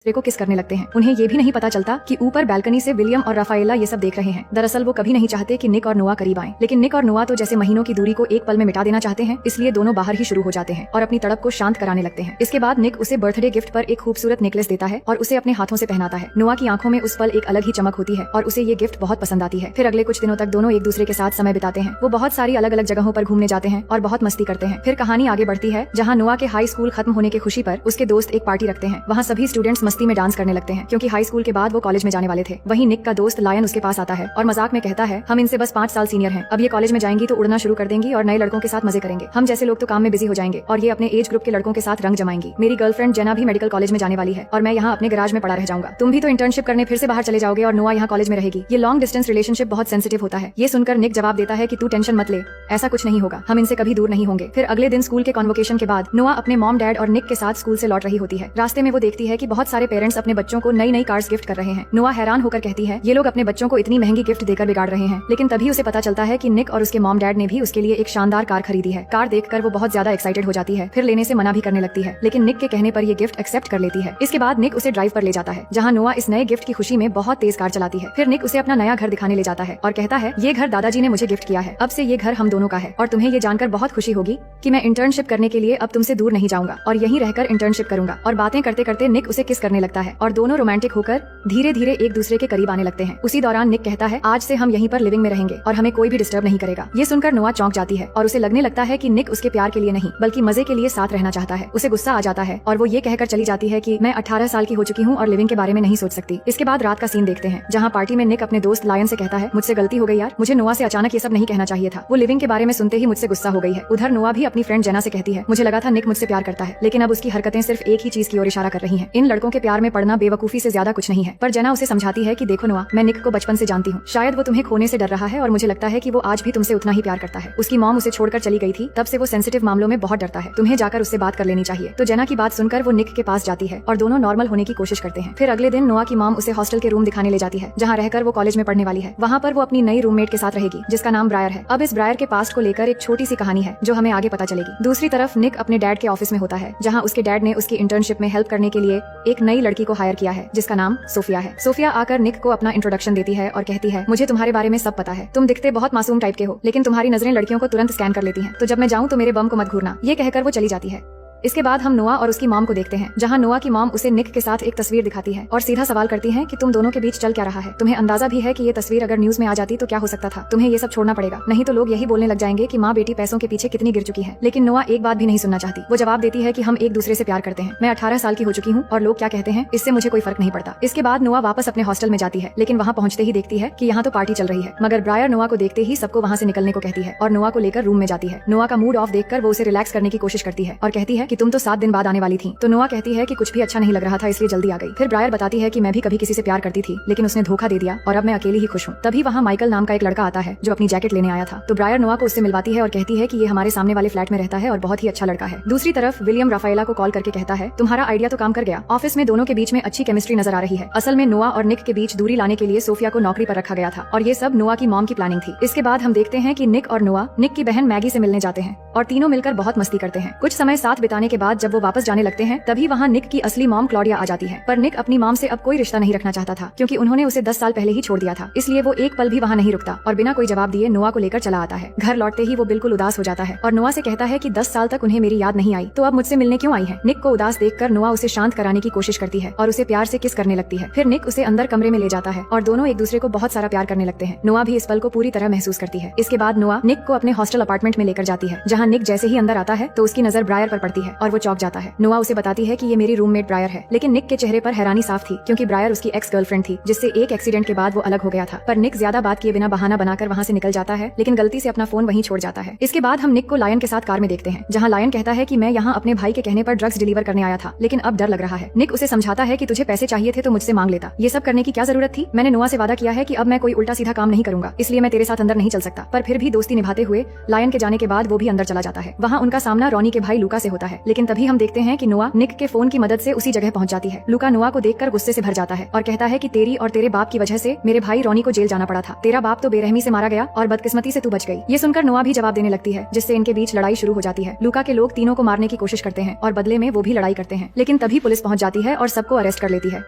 दूसरे को किस करने लगते हैं। उन्हें ये भी नहीं पता चलता कि ऊपर बैल्कनी से विलियम और राफाएला ये सब देख रहे हैं। दरअसल वो कभी नहीं चाहते कि निक और नोआ करीब आएं, लेकिन निक और नोआ तो जैसे महीनों की दूरी को एक पल में मिटा देना चाहते हैं, इसलिए दोनों बाहर ही शुरू हो जाते हैं और अपनी तड़प को शांत कराने लगते हैं। इसके बाद निक उसे बर्थडे गिफ्ट पर एक खूबसूरत नेकलेस देता है और उसे अपने हाथों से पहनाता है। नोआ की आंखों में उस पल एक अलग ही चमक होती है और उसे ये गिफ्ट बहुत पसंद आती है। फिर अगले कुछ दिनों तक दोनों एक दूसरे के साथ समय बिताते हैं। वो बहुत सारी अलग अलग जगहों पर घूमने जाते हैं और बहुत मस्ती करते हैं। फिर कहानी आगे बढ़ती है, जहाँ नोआ के हाई स्कूल खत्म होने की खुशी पर उसके दोस्त एक पार्टी रखते हैं। वहाँ सभी स्टूडेंट्स मस्ती में डांस करने लगते हैं, क्योंकि हाई स्कूल के बाद वो कॉलेज में जाने वाले थे। वहीं निक का दोस्त लायन उसके पास आता है और मजाक में कहता है, हम इनसे बस 5 साल सीनियर हैं। अब ये कॉलेज में जाएंगी तो उड़ना शुरू कर देंगी और नए लड़कों के साथ मजे करेंगे। हम जैसे लोग तो काम में बिजी हो जाएंगे और ये अपने एज ग्रुप के लड़कों के साथ रंग जमाएंगी। मेरी गर्लफ्रेंड जेना भी मेडिकल कॉलेज में जाने वाली है और मैं यहाँ अपने गैराज में पड़ा रह जाऊंगा। तुम भी तो इंटर्नशिप करने फिर से बाहर चले जाओगे और नोआ यहाँ कॉलेज में रहेगी। ये लॉन्ग डिस्टेंस रिलेशनशिप बहुत सेंसिटिव होता है। ये सुनकर निक जवाब देता है कि तू टेंशन मत ले, ऐसा कुछ नहीं होगा, हम इनसे कभी दूर नहीं होंगे। फिर अगले दिन स्कूल के कॉन्वोकेशन के बाद नोआ अपने मॉम डैड और निक के साथ स्कूल से लौट रही होती है। रास्ते में वो देखती है कि बहुत सारे पेरेंट्स अपने बच्चों को नई नई कार्स गिफ्ट कर रहे हैं। नोआ हैरान होकर कहती है, ये लोग अपने बच्चों को इतनी महंगी गिफ्ट देकर बिगाड़ रहे हैं। लेकिन तभी उसे पता चलता है कि निक और उसके मॉम डैड ने भी उसके लिए एक शानदार कार खरीदी है। कार देखकर वो बहुत ज्यादा एक्साइटेड हो जाती है। फिर लेने से मना भी करने लगती है, लेकिन निक के कहने पर ये गिफ्ट एक्सेप्ट कर लेती है। इसके बाद निक उसे ड्राइव पर ले जाता है, जहाँ नोआ इस नए गिफ्ट की खुशी में बहुत तेज कार चलाती है। फिर निक उसे अपना नया घर दिखाने ले जाता है और कहता है, ये घर दादाजी ने मुझे गिफ्ट किया है, अब से ये घर हम दोनों का है और तुम्हें ये जानकर बहुत खुशी होगी कि मैं इंटर्नशिप करने के लिए अब तुमसे दूर नहीं जाऊंगा और यहीं रहकर इंटर्नशिप करूंगा। और बातें करते करते निक उसे किस करने लगता है और दोनों रोमांटिक होकर धीरे धीरे एक दूसरे के करीब आने लगते हैं। उसी दौरान निक कहता है, आज से हम यहीं पर लिविंग में रहेंगे और हमें कोई भी डिस्टर्ब नहीं करेगा। ये सुनकर नोआ चौंक जाती है और उसे लगने लगता है कि निक उसके प्यार के लिए नहीं बल्कि मजे के लिए साथ रहना चाहता है। उसे गुस्सा आ जाता है और वो ये कहकर चली जाती है कि मैं 18 साल की हो चुकी हूँ और लिविंग के बारे में नहीं सोच सकती। इसके बाद रात का सीन देखते हैं, जहाँ पार्टी में निक अपने दोस्त लायन से कहता है, मुझसे गलती हो गई यार, मुझे नोआ से अचानक ये सब नहीं कहना चाहिए था। वो लिविंग के बारे में सुनते ही मुझसे गुस्सा हो गई है। उधर नोआ भी अपनी फ्रेंड जेना से कहती है, मुझे लगा था निक मुझसे प्यार करता है, लेकिन अब उसकी हरकतें सिर्फ एक ही चीज की ओर इशारा कर रही हैं। इन लड़कों के प्यार में पड़ना बेवकूफी से ज्यादा कुछ नहीं है। पर जेना उसे समझाती है कि देखो नोआ, मैं निक को बचपन से जानती हूँ, शायद वो तुम्हें खोने से डर रहा है और मुझे लगता है कि वो आज भी तुमसे उतना ही प्यार करता है। उसकी मॉम उसे छोड़कर चली गई थी, तब से वो सेंसिटिव मामलों में बहुत डरता है। तुम्हें जाकर उससे बात कर लेनी चाहिए। तो जेना की बात सुनकर वो निक के पास जाती है और दोनों नॉर्मल होने की कोशिश करते हैं। फिर अगले दिन नोआ की मॉम उसे हॉस्टल के रूम दिखाने ले जाती है, जहाँ रहकर वो कॉलेज में पढ़ने वाली है। वहाँ पर वो अपनी नई रूममेट के साथ रहेगी, जिसका नाम ब्रायर है। अब इस ब्रायर के पास्ट को लेकर एक छोटी सी कहानी है जो हमें आगे पता चलेगी। दूसरी तरफ निक अपने डैड के ऑफिस में होता है, जहाँ उसके डैड ने उसकी इंटर्नशिप में हेल्प करने के लिए एक नई लड़की को हायर किया है, जिसका नाम सोफिया है। सोफिया आकर निक को अपना इंट्रोडक्शन देती है और कहती है, मुझे तुम्हारे बारे में सब पता है, तुम दिखते बहुत मासूम टाइप के हो, लेकिन तुम्हारी नजरें लड़कियों को तुरंत स्कैन कर लेती हैं, तो जब मैं जाऊँ तो मेरे बम को मत घूरना। ये कहकर वो चली जाती है। इसके बाद हम नोआ और उसकी मॉम को देखते हैं, जहाँ नोआ की मॉम उसे निक के साथ एक तस्वीर दिखाती है और सीधा सवाल करती है कि तुम दोनों के बीच चल क्या रहा है। तुम्हें अंदाजा भी है कि ये तस्वीर अगर न्यूज में आ जाती तो क्या हो सकता था। तुम्हें ये सब छोड़ना पड़ेगा, नहीं तो लोग यही बोलने लग जाएंगे कि माँ बेटी पैसों के पीछे कितनी गिर चुकी है। लेकिन नोआ एक बात भी नहीं सुनना चाहती। वो जवाब देती है कि हम एक दूसरे से प्यार करते हैं। मैं 18 साल की हो चुकी हूँ और लोग क्या कहते हैं इससे मुझे कोई फर्क नहीं पड़ता। इसके बाद नोआ वापस अपने हॉस्टल में जाती है, लेकिन वहाँ पहुँचते ही देखती है कि यहाँ तो पार्टी चल रही है। मगर ब्रायर नोआ को देखते ही सबको वहाँ से निकलने को कहती है और नोआ को लेकर रूम में जाती है। नोआ का मूड ऑफ देखकर वो उसे रिलैक्स करने की कोशिश करती है और कहती है कि तुम तो 7 दिन बाद आने वाली थी। तो नोआ कहती है कि कुछ भी अच्छा नहीं लग रहा था, इसलिए जल्दी आ गई। फिर ब्रायर बताती है कि मैं भी कभी किसी से प्यार करती थी, लेकिन उसने धोखा दे दिया और अब मैं अकेली ही खुश हूँ। तभी वहाँ माइकल नाम का एक लड़का आता है जो अपनी जैकेट लेने आया था। तो ब्रायर नोआ को उससे मिलवाती है और कहती है कि ये हमारे सामने वाले फ्लैट में रहता है और बहुत ही अच्छा लड़का है। दूसरी तरफ विलियम राफाएला को कॉल करके कहता है, तुम्हारा आइडिया तो काम कर गया, ऑफिस में दोनों के बीच में अच्छी केमिस्ट्री नजर आ रही है। असल में नोआ और निक के बीच दूरी लाने के लिए सोफिया को नौकरी पर रखा गया था और ये सब नोआ की मॉम की प्लानिंग थी। इसके बाद हम देखते हैं कि निक और नोआ निक की बहन मैगी से मिलने जाते हैं और तीनों मिलकर बहुत मस्ती करते हैं। कुछ समय साथ बिताने के बाद जब वो वापस जाने लगते हैं, तभी वहाँ निक की असली मॉम क्लॉडिया आ जाती है। पर निक अपनी मॉम से अब कोई रिश्ता नहीं रखना चाहता था, क्योंकि उन्होंने उसे 10 साल पहले ही छोड़ दिया था। इसलिए वो एक पल भी वहाँ नहीं रुकता और बिना कोई जवाब दिए नोआ को लेकर चला आता है। घर लौटते ही वो बिल्कुल उदास हो जाता है और नोआ से कहता है कि 10 साल तक उन्हें मेरी याद नहीं आई, तो अब मुझसे मिलने क्यों आई है। निक को उदास देखकर नोआ उसे शांत कराने की कोशिश करती है और उसे प्यार से किस करने लगती है। फिर निक उसे अंदर कमरे में ले जाता है और दोनों एक दूसरे को बहुत सारा प्यार करने लगते हैं। नोआ भी इस पल को पूरी तरह महसूस करती है। इसके बाद नोआ निक को अपने हॉस्टल अपार्टमेंट में लेकर जाती है, जहाँ निक जैसे ही अंदर आता है तो उसकी नजर ब्रायर पर पड़ती है और वो चौंक जाता है। नोआ उसे बताती है कि ये मेरी रूममेट ब्रायर है, लेकिन निक के चेहरे पर हैरानी साफ थी, क्योंकि ब्रायर उसकी एक्स गर्लफ्रेंड थी, जिससे एक एक्सीडेंट के बाद वो अलग हो गया था। पर निक ज्यादा बात किए बिना बहाना बनाकर वहाँ से निकल जाता है, लेकिन गलती से अपना फोन वहीं छोड़ जाता है। इसके बाद हम निक को लायन के साथ कार में देखते हैं, जहाँ लायन कहता है कि मैं यहाँ अपने भाई के कहने पर ड्रग्स डिलीवर करने आया था, लेकिन अब डर लग रहा है। निक उसे समझाता है कि तुझे पैसे चाहिए थे तो मुझसे मांग लेता, ये सब करने की क्या जरूरत थी। मैंने नोआ से वादा किया है कि अब मैं कोई उल्टा सीधा काम नहीं करूंगा, इसलिए मैं तेरे साथ अंदर नहीं चल सकता। पर फिर भी दोस्ती निभाते हुए लायन के जाने के बाद वो भी अंदर चला जाता है। वहाँ उनका सामना रॉनी के भाई लूका से होता है, लेकिन तभी हम देखते हैं कि नोआ निक के फोन की मदद से उसी जगह पहुंच जाती है। लूका नोआ को देखकर गुस्से से भर जाता है और कहता है कि तेरी और तेरे बाप की वजह से मेरे भाई रॉनी को जेल जाना पड़ा था। तेरा बाप तो बेरहमी से मारा गया और बदकिस्मती से तू बच गई। ये सुनकर नोआ भी जवाब देने लगती है, जिससे इनके बीच लड़ाई शुरू हो जाती है। लूका के लोग तीनों को मारने की कोशिश करते हैं और बदले में वो भी लड़ाई करते हैं, लेकिन तभी पुलिस पहुंच जाती है और सबको अरेस्ट कर लेती है।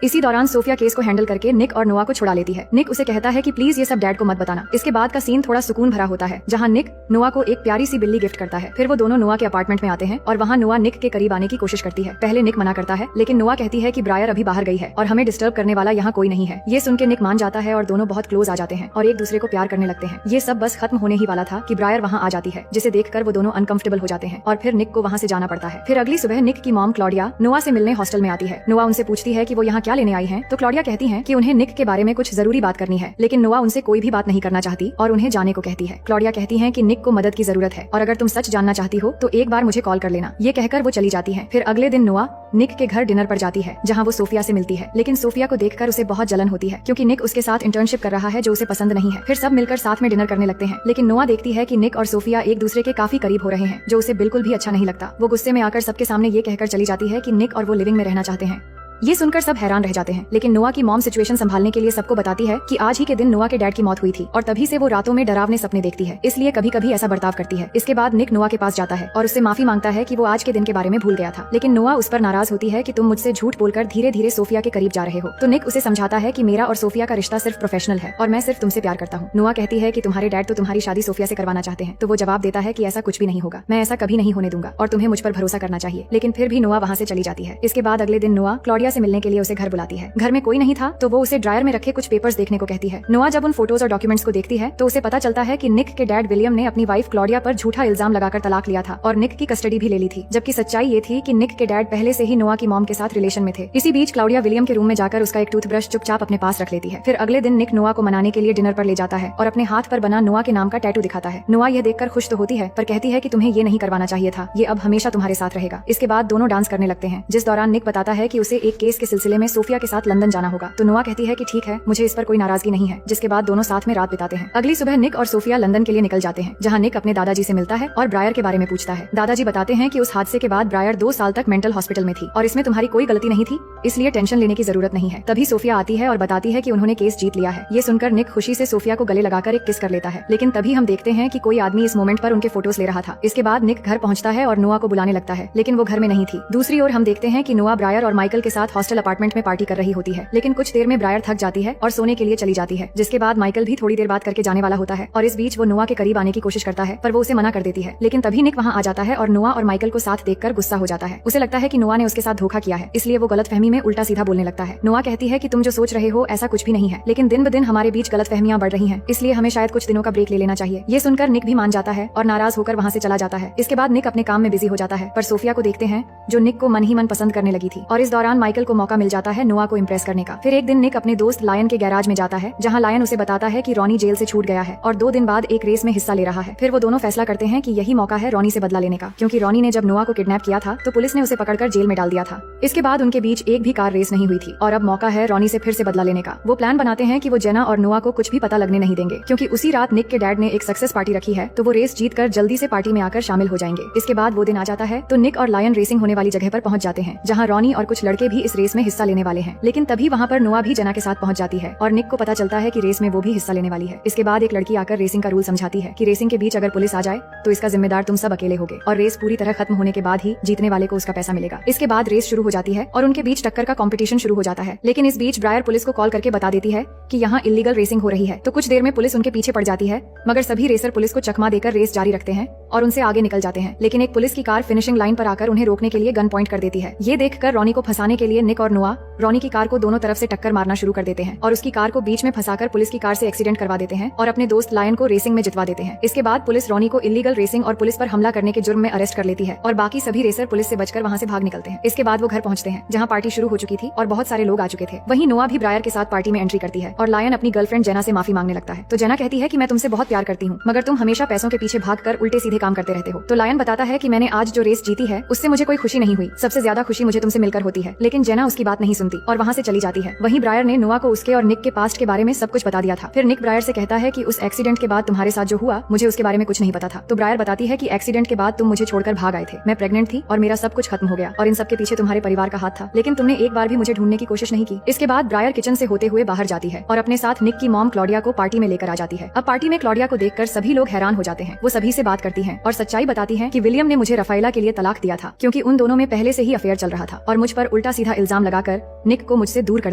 इसी दौरान सोफिया केस को हैंडल करके निक और नोआ को छुड़ा लेती है। निक उसे कहता है कि प्लीज ये सब डैड को मत बताना। इसके बाद का सीन थोड़ा सुकून भरा होता है, जहाँ निक नोआ को एक प्यारी सी बिल्ली गिफ्ट करता है। फिर वो दोनों नोआ के अपार्टमेंट में आते हैं और वहाँ नोआ निक के करीब आने की कोशिश करती है। पहले निक मना करता है, लेकिन नोआ कहती है कि ब्रायर अभी बाहर गई है और हमें डिस्टर्ब करने वाला यहाँ कोई नहीं है। ये सुन के निक मान जाता है और दोनों बहुत क्लोज आ जाते हैं और एक दूसरे को प्यार करने लगते हैं। ये सब बस खत्म होने ही वाला था कि ब्रायर वहाँ आ जाती है, जिसे देखकर वो दोनों अनकंफर्टेबल हो जाते हैं और फिर निक को वहाँ से जाना पड़ता है। फिर अगली सुबह निक की मॉम क्लॉडिया नोआ से मिलने हॉस्टल में आती है। नोआ उनसे पूछती है कि वो यहाँ क्या लेने आई हैं, तो क्लॉडिया कहती हैं कि उन्हें निक के बारे में कुछ जरूरी बात करनी है, लेकिन नोआ उनसे कोई भी बात नहीं करना चाहती और उन्हें जाने को कहती है। क्लॉडिया कहती है कि निक को मदद की जरूरत है और अगर तुम सच जानना चाहती हो तो एक बार मुझे कॉल कर लेना। ये कहकर वो चली जाती है। फिर अगले दिन नोआ निक के घर डिनर पर जाती है, जहाँ वो सोफिया से मिलती है, लेकिन सोफिया को देखकर उसे बहुत जलन होती है क्योंकि निक उसके साथ इंटर्नशिप कर रहा है जो उसे पसंद नहीं है। फिर सब मिलकर साथ में डिनर करने लगते हैं, लेकिन नोआ देखती है कि निक और सोफिया एक दूसरे के काफी करीब हो रहे हैं, जो उसे बिल्कुल भी अच्छा नहीं लगता। वो गुस्से में आकर सबके सामने ये कहकर चली जाती है कि निक और वो लिविंग में रहना चाहते हैं। ये सुनकर सब हैरान रह जाते हैं, लेकिन नोआ की मॉम सिचुएशन संभालने के लिए सबको बताती है कि आज ही के दिन नोआ के डैड की मौत हुई थी और तभी से वो रातों में डरावने सपने देखती है, इसलिए कभी कभी ऐसा बर्ताव करती है। इसके बाद निक नोआ के पास जाता है और उससे माफी मांगता है कि वो आज के दिन के बारे में भूल गया था, लेकिन नोआ उस पर नाराज होती है कि तुम मुझसे झूठ बोलकर धीरे धीरे सोफिया के करीब जा रहे हो। तो निक उसे समझाता है कि मेरा और सोफिया का रिश्ता सिर्फ प्रोफेशनल है और मैं सिर्फ तुमसे प्यार करता हूँ। नोआ कहती है कि तुम्हारे डैड तो तुम्हारी शादी सोफिया से करवाना चाहते हैं, तो वो जवाब देता है कि ऐसा कुछ भी नहीं होगा, मैं ऐसा कभी नहीं होने दूंगा और तुम्हें मुझ पर भरोसा करना चाहिए। लेकिन फिर भी नोआ वहाँ से चली जाती है। इसके बाद अगले दिन नोआ क्लॉडिया से मिलने के लिए उसे घर बुलाती है। घर में कोई नहीं था तो वो उसे ड्रायर में रखे कुछ पेपर्स देखने को कहती है। नोआ जब उन फोटोज और डॉक्यूमेंट्स को देखती है तो उसे पता चलता है कि निक के डैड विलियम ने अपनी वाइफ क्लॉडिया पर झूठा इल्जाम लगाकर तलाक लिया था और निक की कस्टडी भी ले ली थी, जबकि सच्चाई ये थी कि निक के डैड पहले से ही नोआ की मॉम के साथ रिलेशन में थे। इसी बीच क्लॉडिया विलियम के रूम में जाकर उसका एक टूथब्रश चुपचाप अपने पास रख लेती है। फिर अगले दिन निक नोआ को मनाने के लिए डिनर पर ले जाता है और अपने हाथ पर बना नोआ के नाम का टैटू दिखाता है। नोआ यह देखकर खुश तो होती है, पर कहती है कि तुम्हें ये नहीं करवाना चाहिए था, ये अब हमेशा तुम्हारे साथ रहेगा। इसके बाद दोनों डांस करने लगते हैं, जिस दौरान निक बताता है कि उसे एक केस के सिलसिले में सोफिया के साथ लंदन जाना होगा। तो नोआ कहती है कि ठीक है, मुझे इस पर कोई नाराजगी नहीं है, जिसके बाद दोनों साथ में रात बिताते हैं। अगली सुबह निक और सोफिया लंदन के लिए निकल जाते हैं, जहां निक अपने दादाजी से मिलता है और ब्रायर के बारे में पूछता है। दादाजी बताते हैं कि उस हादसे के बाद ब्रायर 2 साल तक मेंटल हॉस्पिटल में थी और इसमें तुम्हारी कोई गलती नहीं थी, इसलिए टेंशन लेने की जरूरत नहीं है। तभी सोफिया आती है और बताती है कि उन्होंने केस जीत लिया है। ये सुनकर निक खुशी से सोफिया को गले लगाकर एक किस कर लेता है, लेकिन तभी हम देखते हैं कि कोई आदमी इस मोमेंट पर उनके फोटोज ले रहा था। इसके बाद निक घर पहुंचता है और नोआ को बुलाने लगता है, लेकिन वो घर में नहीं थी। दूसरी ओर हम देखते हैं कि नोआ ब्रायर और माइकल के साथ हॉस्टल अपार्टमेंट में पार्टी कर रही होती है, लेकिन कुछ देर में ब्रायर थक जाती है और सोने के लिए चली जाती है, जिसके बाद माइकल भी थोड़ी देर बात करके जाने वाला होता है और इस बीच वो नोआ के करीब आने की कोशिश करता है, पर वो उसे मना कर देती है। लेकिन तभी निक वहाँ आ जाता है और नोआ और माइकल को साथ देखकर गुस्सा हो जाता है। उसे लगता है कि नोआ ने उसके साथ धोखा किया है, इसलिए वो गलतफहमी में उल्टा सीधा बोलने लगता है। नोआ कहती है कि तुम जो सोच रहे हो ऐसा कुछ भी नहीं है, लेकिन दिन ब दिन हमारे बीच गलतफहमियां बढ़ रही हैं, इसलिए हमें शायद कुछ दिनों का ब्रेक ले लेना चाहिए। ये सुनकर निक भी मान जाता है और नाराज होकर वहाँ से चला जाता है। इसके बाद निक अपने काम में बिजी हो जाता है, पर सोफिया को देखते हैं जो निक को मन ही मन पसंद करने लगी थी और इस दौरान माइकल को मौका मिल जाता है नोआ को इम्प्रेस करने का। फिर एक दिन निक अपने दोस्त लायन के गैराज में जाता है, जहाँ लायन उसे बताता है कि रॉनी जेल से छूट गया है और 2 दिन बाद एक रेस में हिस्सा ले रहा है। फिर वो दोनों फैसला करते हैं कि यही मौका है रॉनी से बदला लेने का, क्योंकि रॉनी ने जब नोआ को किडनैप किया था तो पुलिस ने उसे पकड़कर जेल में डाल दिया था। इसके बाद उनके बीच एक भी कार रेस नहीं हुई थी और अब मौका है रॉनी से फिर से बदला लेने का। वो प्लान बनाते हैं कि वो जेना और नोआ को कुछ भी पता लगने नहीं देंगे, क्योंकि उसी रात निक के डैड ने एक सक्सेस पार्टी रखी है, तो वो रेस जीतकर जल्दी से पार्टी में आकर शामिल हो जाएंगे। इसके बाद वो दिन आ जाता है तो निक और लायन रेसिंग होने वाली जगह पर पहुंच जाते हैं, जहां रॉनी और कुछ लड़के भी इस रेस में हिस्सा लेने वाले हैं। लेकिन तभी वहां पर नोआ भी जेना के साथ पहुंच जाती है और निक को पता चलता है कि रेस में वो भी हिस्सा लेने वाली है। इसके बाद एक लड़की आकर रेसिंग का रूल समझाती है कि रेसिंग के बीच अगर पुलिस आ जाए तो इसका जिम्मेदार तुम सब अकेले होगे और रेस पूरी तरह खत्म होने के बाद ही जीतने वाले को उसका पैसा मिलेगा। इसके बाद रेस शुरू हो जाती है और उनके बीच टक्कर का कंपटीशन शुरू हो जाता है, लेकिन इस बीच ब्रायर पुलिस को कॉल करके बता देती है कि यहाँ इलीगल रेसिंग हो रही है। तो कुछ देर में पुलिस उनके पीछे पड़ जाती है, मगर सभी रेसर पुलिस को चकमा देकर रेस जारी रखते हैं और उनसे आगे निकल जाते हैं। लेकिन एक पुलिस की कार फिनिशिंग लाइन पर आकर उन्हें रोकने के लिए गन पॉइंट कर देती है। ये देखकर रॉनी को फंसाने के लिए निक और नोआ रॉनी की कार को दोनों तरफ से टक्कर मारना शुरू कर देते हैं और उसकी कार को बीच में फंसाकर पुलिस की कार से एक्सीडेंट करवा देते हैं और अपने दोस्त लायन को रेसिंग में जितवा देते हैं। इसके बाद पुलिस रॉनी को इलीगल रेसिंग और पुलिस पर हमला करने के जुर्म में अरेस्ट कर लेती है और बाकी सभी रेसर पुलिस से बचकर वहाँ से भाग निकलते हैं। इसके बाद वो घर पहुंचते हैं, जहाँ पार्टी शुरू हो चुकी थी और बहुत सारे लोग आ चुके थे। वहीं नोआ भी ब्रायर के साथ पार्टी में एंट्री करती है और लायन अपनी गर्लफ्रेंड जेना से माफी मांगने लगता है। तो जेना कहती है कि मैं तुमसे बहुत प्यार करती हूँ, मगर तुम हमेशा पैसों के पीछे भागकर उल्टे सीधे काम करते रहते हो। तो लायन बताता है कि मैंने आज जो रेस जीती है उससे मुझे कोई खुशी नहीं हुई, सबसे ज्यादा खुशी मुझे तुमसे मिलकर होती है। लेकिन जेना उसकी बात नहीं सुनती और वहाँ से चली जाती है। वहीं ब्रायर ने नोआ को उसके और निक के पास्ट के बारे में सब कुछ बता दिया था। फिर निक ब्रायर से कहता है कि उस एक्सीडेंट के बाद तुम्हारे साथ जो हुआ मुझे उसके बारे में कुछ नहीं पता था। तो ब्रायर बताती है कि एक्सीडेंट के बाद तुम मुझे छोड़कर भाग आए थे, मैं प्रेग्नेंट थी और मेरा सब कुछ खत्म हो गया और इन सब के पीछे तुम्हारे परिवार का हाथ था, लेकिन तुमने एक बार भी मुझे ढूंढने की कोशिश नहीं की। इसके बाद ब्रायर किचन से होते हुए बाहर जाती है और अपने साथ निक की मॉम क्लॉडिया को पार्टी में लेकर आ जाती है। अब पार्टी में क्लॉडिया को देखकर सभी लोग हैरान हो जाते हैं। वो सभी से बात करती है और सच्चाई बताती है कि विलियम ने मुझे रफाएला के लिए तलाक दिया था क्योंकि उन दोनों में पहले से ही अफेयर चल रहा था और मुझ पर उल्टा सीधा इल्जाम लगाकर निक को मुझसे दूर कर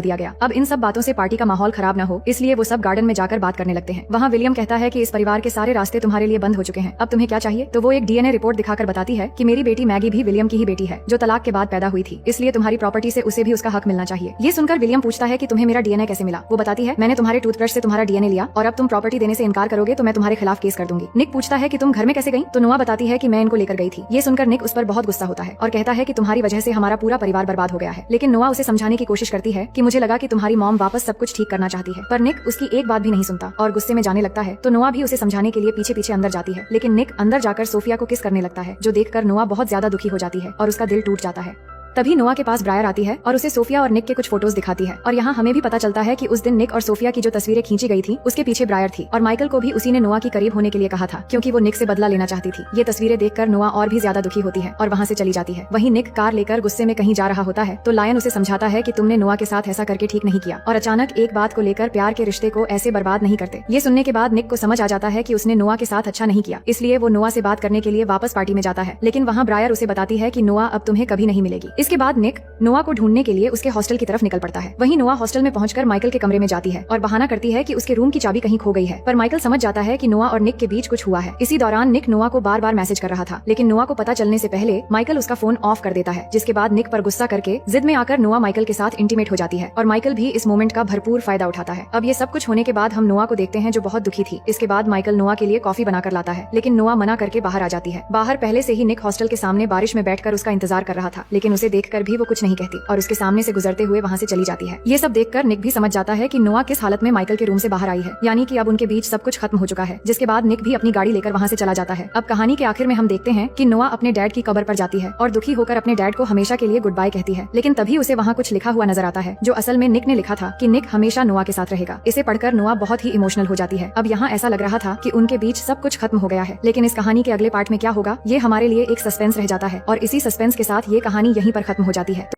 दिया गया। अब इन सब बातों से पार्टी का माहौल खराब न हो इसलिए वो सब गार्डन में जाकर बात करने लगते हैं। वहाँ विलियम कहता है कि इस परिवार के सारे रास्ते तुम्हारे लिए बंद हो चुके हैं, अब तुम्हें क्या चाहिए। तो वो एक डीएनए रिपोर्ट दिखाकर बताती है कि मेरी बेटी मैगी भी विलियम की ही बेटी है जो तलाक के बाद पैदा हुई थी, इसलिए तुम्हारी प्रॉपर्टी से उसे भी उसका हक मिलना चाहिए। ये सुनकर विलियम पूछता है कि तुम्हें मेरा डीएनए कैसे मिला। वो बताती है मैंने तुम्हारे टूथब्रश से तुम्हारा डीएनए लिया और अब तुम प्रॉपर्टी देने से इनकार करोगे तो मैं तुम्हारे खिलाफ केस कर दूंगी। निक पूछता है कि तुम घर में कैसे गई। तो नोआ बताती है कि मैं इनको लेकर गई थी। ये सुनकर निक उस पर बहुत गुस्सा होता है और कहता है कि तुम्हारी वजह से हमारा पूरा परिवार बर्बाद हो गया है। लेकिन नोआ उसे समझाने की कोशिश करती है कि मुझे लगा कि तुम्हारी मॉम वापस सब कुछ ठीक करना चाहती है, पर निक उसकी एक बात भी नहीं सुनता और गुस्से में जाने लगता है। तो नोआ भी उसे समझाने के लिए पीछे पीछे अंदर जाती है, लेकिन निक अंदर जाकर सोफिया को किस करने लगता है जो देखकर नोआ बहुत ज्यादा दुखी हो जाती है और उसका दिल टूट जाता है। तभी नोआ के पास ब्रायर आती है और उसे सोफिया और निक के कुछ फोटोज दिखाती है और यहाँ हमें भी पता चलता है कि उस दिन निक और सोफिया की जो तस्वीरें खींची गई थी उसके पीछे ब्रायर थी और माइकल को भी उसी ने नोआ की करीब होने के लिए कहा था क्योंकि वो निक से बदला लेना चाहती थी। ये तस्वीरें देखकर नोआ और भी ज्यादा दुखी होती है और वहाँ से चली जाती है। वहीं निक कार लेकर गुस्से में कहीं जा रहा होता है तो लायन उसे समझाता है कि तुमने नोआ के साथ ऐसा करके ठीक नहीं किया और अचानक एक बात को लेकर प्यार के रिश्ते को ऐसे बर्बाद नहीं करते। ये सुनने के बाद निक को समझ आ जाता है कि उसने नोआ के साथ अच्छा नहीं किया, इसलिए वो नोआ से बात करने के लिए वापस पार्टी में जाता है। लेकिन वहाँ ब्रायर उसे बताती है कि नोआ अब तुम्हें कभी नहीं मिलेगी। इसके बाद निक नोआ को ढूंढने के लिए उसके हॉस्टल की तरफ निकल पड़ता है। वहीं नोआ हॉस्टल में पहुंचकर माइकल के कमरे में जाती है और बहाना करती है कि उसके रूम की चाबी कहीं खो गई है, पर माइकल समझ जाता है कि नोआ और निक के बीच कुछ हुआ है। इसी दौरान निक नोआ को बार बार मैसेज कर रहा था, लेकिन नोआ को पता चलने से पहले माइकल उसका फोन ऑफ कर देता है, जिसके बाद निक पर गुस्सा करके जिद में आकर नोआ माइकल के साथ इंटीमेट हो जाती है और माइकल भी इस मोमेंट का भरपूर फायदा उठाता है। अब ये सब कुछ होने के बाद हम नोआ को देखते हैं जो बहुत दुखी थी। इसके बाद माइकल नोआ के लिए कॉफी बनाकर लाता है, लेकिन नोआ मना करके बाहर आ जाती है। बाहर पहले से ही निक हॉस्टल के सामने बारिश में बैठकर उसका इंतजार कर रहा था, लेकिन उसे देखकर भी वो कुछ नहीं कहती और उसके सामने से गुजरते हुए वहाँ से चली जाती है। ये सब देखकर निक भी समझ जाता है कि नोआ किस हालत में माइकल के रूम से बाहर आई है, यानी कि अब उनके बीच सब कुछ खत्म हो चुका है। जिसके बाद निक भी अपनी गाड़ी लेकर वहाँ से चला जाता है। अब कहानी के आखिर में हम देखते हैं कि नोआ अपने डैड की कब्र पर जाती है और दुखी होकर अपने डैड को हमेशा के लिए गुड बाय कहती है, लेकिन तभी उसे वहाँ कुछ लिखा हुआ नजर आता है जो असल में निक ने लिखा था कि निक हमेशा नोआ के साथ रहेगा। इसे पढ़कर नोआ बहुत ही इमोशनल हो जाती है। अब यहाँ ऐसा लग रहा था कि उनके बीच सब कुछ खत्म हो गया है, लेकिन इस कहानी के अगले पार्ट में क्या होगा ये हमारे लिए एक सस्पेंस रह जाता है और इसी सस्पेंस के साथ ये कहानी यहीं पर खत्म हो जाती है।